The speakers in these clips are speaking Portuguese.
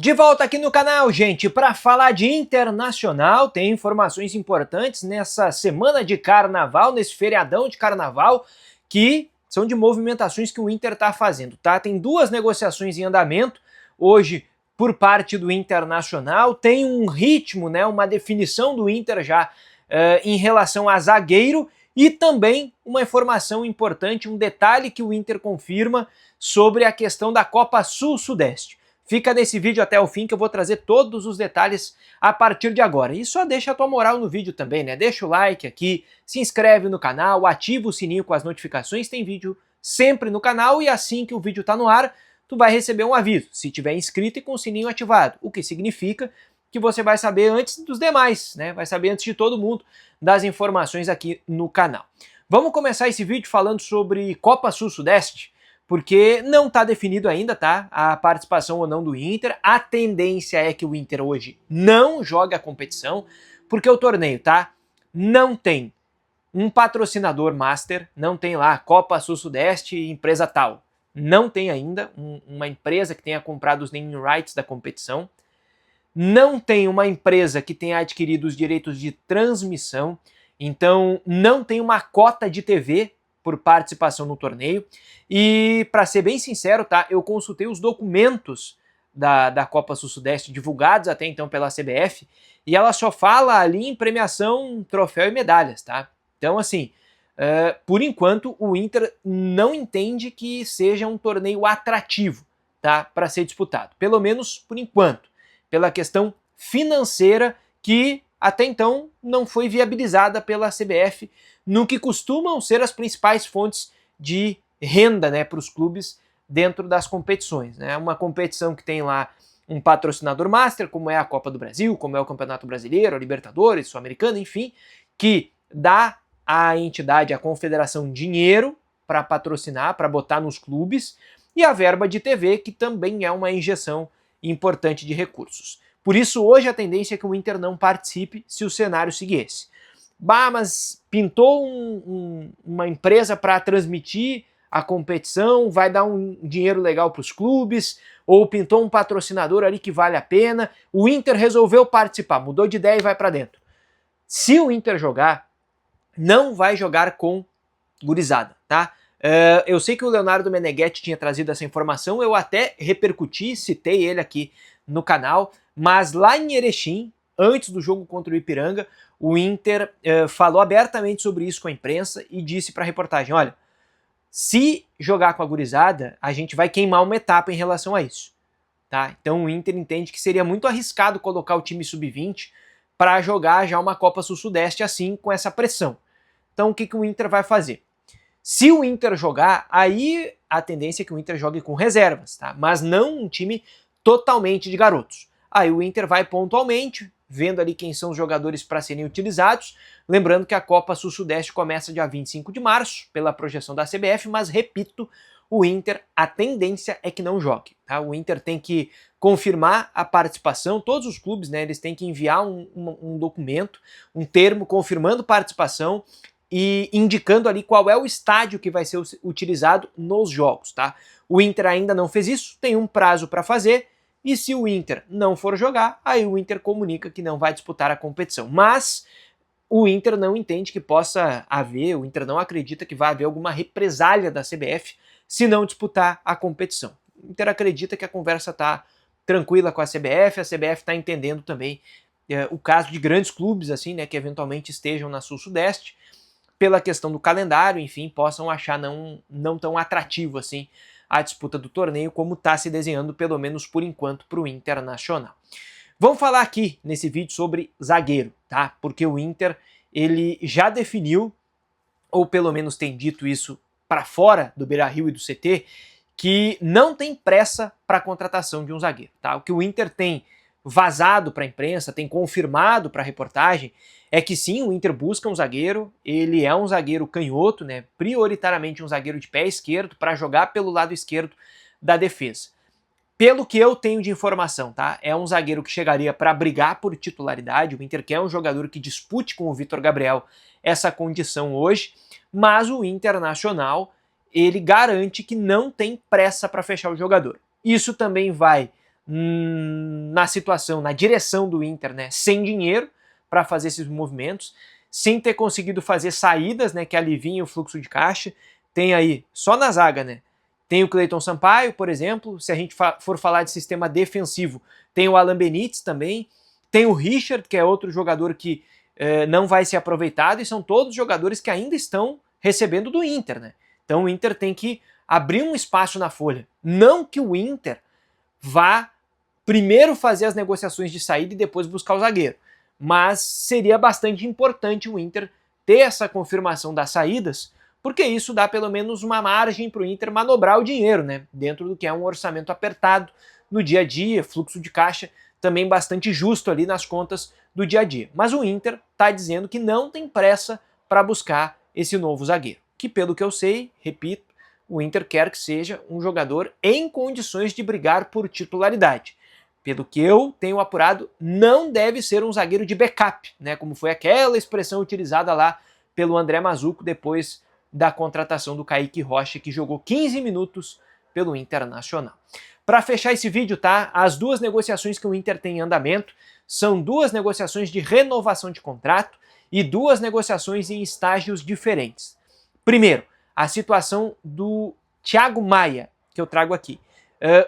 De volta aqui no canal, gente, para falar de Internacional, tem informações importantes nessa semana de carnaval, nesse feriadão de carnaval, que são de movimentações que o Inter está fazendo, tá? Tem duas negociações em andamento hoje por parte do Internacional, tem um ritmo, né, uma definição do Inter já em relação a zagueiro e também uma informação importante, um detalhe que o Inter confirma sobre a questão da Copa Sul-Sudeste. Fica nesse vídeo até o fim que eu vou trazer todos os detalhes a partir de agora. E só deixa a tua moral no vídeo também, né? Deixa o like aqui, se inscreve no canal, ativa o sininho com as notificações, tem vídeo sempre no canal e assim que o vídeo tá no ar, tu vai receber um aviso, se tiver inscrito e com o sininho ativado, o que significa que você vai saber antes dos demais, né? Vai saber antes de todo mundo das informações aqui no canal. Vamos começar esse vídeo falando sobre Copa Sul-Sudeste, porque não está definido ainda, tá? A participação ou não do Inter. A tendência é que o Inter hoje não jogue a competição, porque o torneio, tá? Não tem um patrocinador master, não tem lá Copa Sul-Sudeste, empresa tal. Não tem ainda uma empresa que tenha comprado os naming rights da competição. Não tem uma empresa que tenha adquirido os direitos de transmissão. Então não tem uma cota de TV por participação no torneio. E, para ser bem sincero, tá, eu consultei os documentos da Copa Sul-Sudeste divulgados até então pela CBF e ela só fala ali em premiação, troféu e medalhas, tá? Então, assim, por enquanto o Inter não entende que seja um torneio atrativo, tá, para ser disputado. Pelo menos por enquanto, pela questão financeira que até então não foi viabilizada pela CBF no que costumam ser as principais fontes de renda, né, para os clubes dentro das competições, né? Uma competição que tem lá um patrocinador master, como é a Copa do Brasil, como é o Campeonato Brasileiro, a Libertadores, Sul-Americana, enfim, que dá à entidade, à confederação, dinheiro para patrocinar, para botar nos clubes, e a verba de TV, que também é uma injeção importante de recursos. Por isso, hoje a tendência é que o Inter não participe se o cenário seguir esse. Bah, mas pintou uma empresa para transmitir a competição, vai dar um dinheiro legal para os clubes, ou pintou um patrocinador ali que vale a pena, o Inter resolveu participar, mudou de ideia e vai para dentro. Se o Inter jogar, não vai jogar com gurizada, tá? Eu sei que o Leonardo Meneghetti tinha trazido essa informação, eu até repercuti, citei ele aqui no canal, mas lá em Erechim, antes do jogo contra o Ipiranga, o Inter falou abertamente sobre isso com a imprensa e disse para a reportagem, olha, se jogar com a gurizada, a gente vai queimar uma etapa em relação a isso, tá? Então o Inter entende que seria muito arriscado colocar o time sub-20 para jogar já uma Copa Sul-Sudeste assim, com essa pressão. Então o que o Inter vai fazer? Se o Inter jogar, aí a tendência é que o Inter jogue com reservas, tá? Mas não um time totalmente de garotos. Aí o Inter vai pontualmente, vendo ali quem são os jogadores para serem utilizados. Lembrando que a Copa Sul-Sudeste começa dia 25 de março, pela projeção da CBF, mas repito, o Inter, a tendência é que não jogue, tá? O Inter tem que confirmar a participação, todos os clubes, né, eles têm que enviar um documento, um termo confirmando participação e indicando ali qual é o estádio que vai ser utilizado nos jogos, tá? O Inter ainda não fez isso, tem um prazo para fazer, e se o Inter não for jogar, aí o Inter comunica que não vai disputar a competição. Mas o Inter não entende que possa haver, o Inter não acredita que vai haver alguma represália da CBF se não disputar a competição. O Inter acredita que a conversa está tranquila com a CBF está entendendo também o caso de grandes clubes assim, né, que eventualmente estejam na Sul-Sudeste, pela questão do calendário, enfim, possam achar não tão atrativo assim a disputa do torneio como está se desenhando, pelo menos por enquanto, para o Internacional. Vamos falar aqui nesse vídeo sobre zagueiro, tá? Porque o Inter, ele já definiu, ou pelo menos tem dito isso para fora do Beira-Rio e do CT, que não tem pressa para a contratação de um zagueiro, tá? O que o Inter tem vazado para a imprensa, tem confirmado para a reportagem, é que sim, o Inter busca um zagueiro, ele é um zagueiro canhoto, né, prioritariamente um zagueiro de pé esquerdo para jogar pelo lado esquerdo da defesa. Pelo que eu tenho de informação, tá, é um zagueiro que chegaria para brigar por titularidade, o Inter quer um jogador que dispute com o Vitor Gabriel essa condição hoje, mas o Internacional, ele garante que não tem pressa para fechar o jogador. Isso também vai na situação, na direção do Inter, né, sem dinheiro para fazer esses movimentos, sem ter conseguido fazer saídas, né, que aliviem o fluxo de caixa. Tem aí, só na zaga, né, tem o Cleiton Sampaio, por exemplo. Se a gente for falar de sistema defensivo, tem o Alan Benítez também, tem o Richard, que é outro jogador que não vai ser aproveitado, e são todos jogadores que ainda estão recebendo do Inter, né? Então o Inter tem que abrir um espaço na folha. Não que o Inter vá primeiro fazer as negociações de saída e depois buscar o zagueiro, mas seria bastante importante o Inter ter essa confirmação das saídas, porque isso dá pelo menos uma margem para o Inter manobrar o dinheiro, né? Dentro do que é um orçamento apertado no dia a dia, fluxo de caixa também bastante justo ali nas contas do dia a dia. Mas o Inter está dizendo que não tem pressa para buscar esse novo zagueiro, que pelo que eu sei, repito, o Inter quer que seja um jogador em condições de brigar por titularidade. Pelo que eu tenho apurado, não deve ser um zagueiro de backup, né? Como foi aquela expressão utilizada lá pelo André Mazzucco depois da contratação do Kaique Rocha, que jogou 15 minutos pelo Internacional. Para fechar esse vídeo, tá? As duas negociações que o Inter tem em andamento são duas negociações de renovação de contrato e duas negociações em estágios diferentes. Primeiro, a situação do Thiago Maia, que eu trago aqui.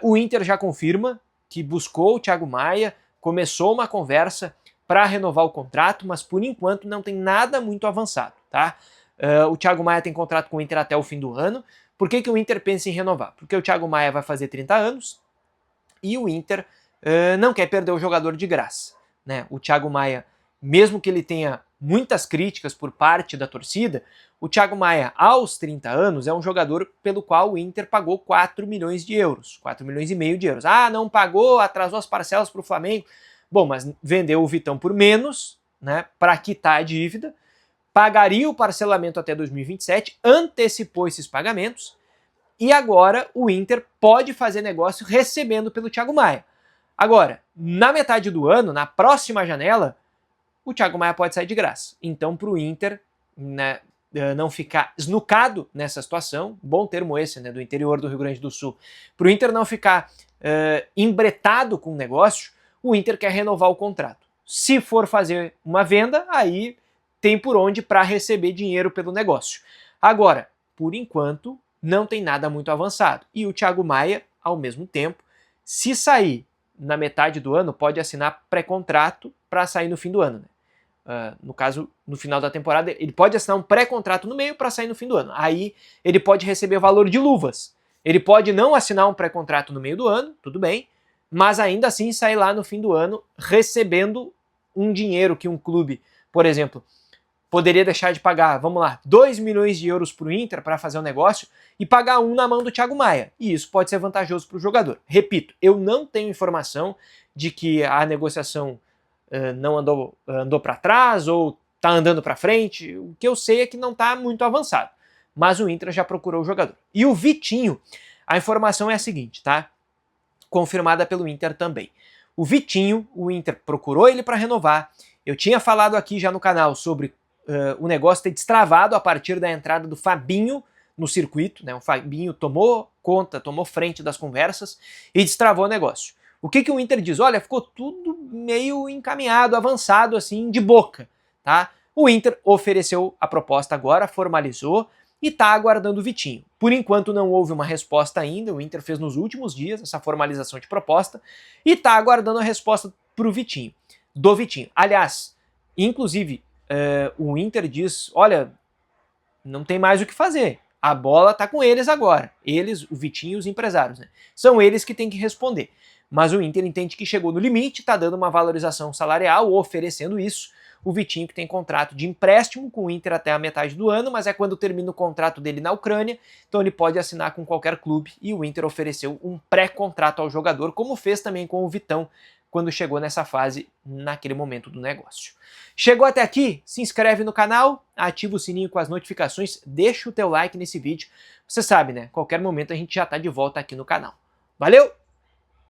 O Inter já confirma que buscou o Thiago Maia, começou uma conversa para renovar o contrato, mas por enquanto não tem nada muito avançado, tá? O Thiago Maia tem contrato com o Inter até o fim do ano. Por que o Inter pensa em renovar? Porque o Thiago Maia vai fazer 30 anos e o Inter não quer perder o jogador de graça, né? O Thiago Maia, mesmo que ele tenha muitas críticas por parte da torcida, o Thiago Maia, aos 30 anos, é um jogador pelo qual o Inter pagou 4 milhões de euros, 4 milhões e meio de euros. Ah, não pagou, atrasou as parcelas para o Flamengo. Bom, mas vendeu o Vitão por menos, né, para quitar a dívida, pagaria o parcelamento até 2027, antecipou esses pagamentos, e agora o Inter pode fazer negócio recebendo pelo Thiago Maia. Agora, na metade do ano, na próxima janela, o Thiago Maia pode sair de graça. Então, para o Inter, né, não ficar esnucado nessa situação, bom termo esse, né, do interior do Rio Grande do Sul, para o Inter não ficar embretado com o negócio, o Inter quer renovar o contrato. Se for fazer uma venda, aí tem por onde para receber dinheiro pelo negócio. Agora, por enquanto, não tem nada muito avançado. E o Thiago Maia, ao mesmo tempo, se sair na metade do ano, pode assinar pré-contrato para sair no fim do ano, né? No caso, no final da temporada, ele pode assinar um pré-contrato no meio para sair no fim do ano. Aí ele pode receber valor de luvas. Ele pode não assinar um pré-contrato no meio do ano, tudo bem, mas ainda assim sair lá no fim do ano recebendo um dinheiro que um clube, por exemplo, poderia deixar de pagar, vamos lá, 2 milhões de euros para o Inter para fazer um negócio e pagar um na mão do Thiago Maia. E isso pode ser vantajoso para o jogador. Repito, eu não tenho informação de que a negociação não andou para trás ou está andando para frente. O que eu sei é que não está muito avançado. Mas o Inter já procurou o jogador. E o Vitinho, a informação é a seguinte, tá? Confirmada pelo Inter também. O Vitinho, o Inter procurou ele para renovar. Eu tinha falado aqui já no canal sobre o negócio ter destravado a partir da entrada do Fabinho no circuito, né? O Fabinho tomou conta, tomou frente das conversas e destravou o negócio. O que o Inter diz? Olha, ficou tudo meio encaminhado, avançado, assim, de boca, tá? O Inter ofereceu a proposta agora, formalizou e tá aguardando o Vitinho. Por enquanto não houve uma resposta ainda, o Inter fez nos últimos dias essa formalização de proposta e tá aguardando a resposta do Vitinho. Aliás, inclusive, o Inter diz, olha, não tem mais o que fazer, a bola tá com eles agora. Eles, o Vitinho e os empresários, né? São eles que têm que responder. Mas o Inter entende que chegou no limite, tá dando uma valorização salarial, oferecendo isso. O Vitinho que tem contrato de empréstimo com o Inter até a metade do ano, mas é quando termina o contrato dele na Ucrânia, então ele pode assinar com qualquer clube e o Inter ofereceu um pré-contrato ao jogador, como fez também com o Vitão, quando chegou nessa fase, naquele momento do negócio. Chegou até aqui? Se inscreve no canal, ativa o sininho com as notificações, deixa o teu like nesse vídeo. Você sabe, né? Qualquer momento a gente já tá de volta aqui no canal. Valeu!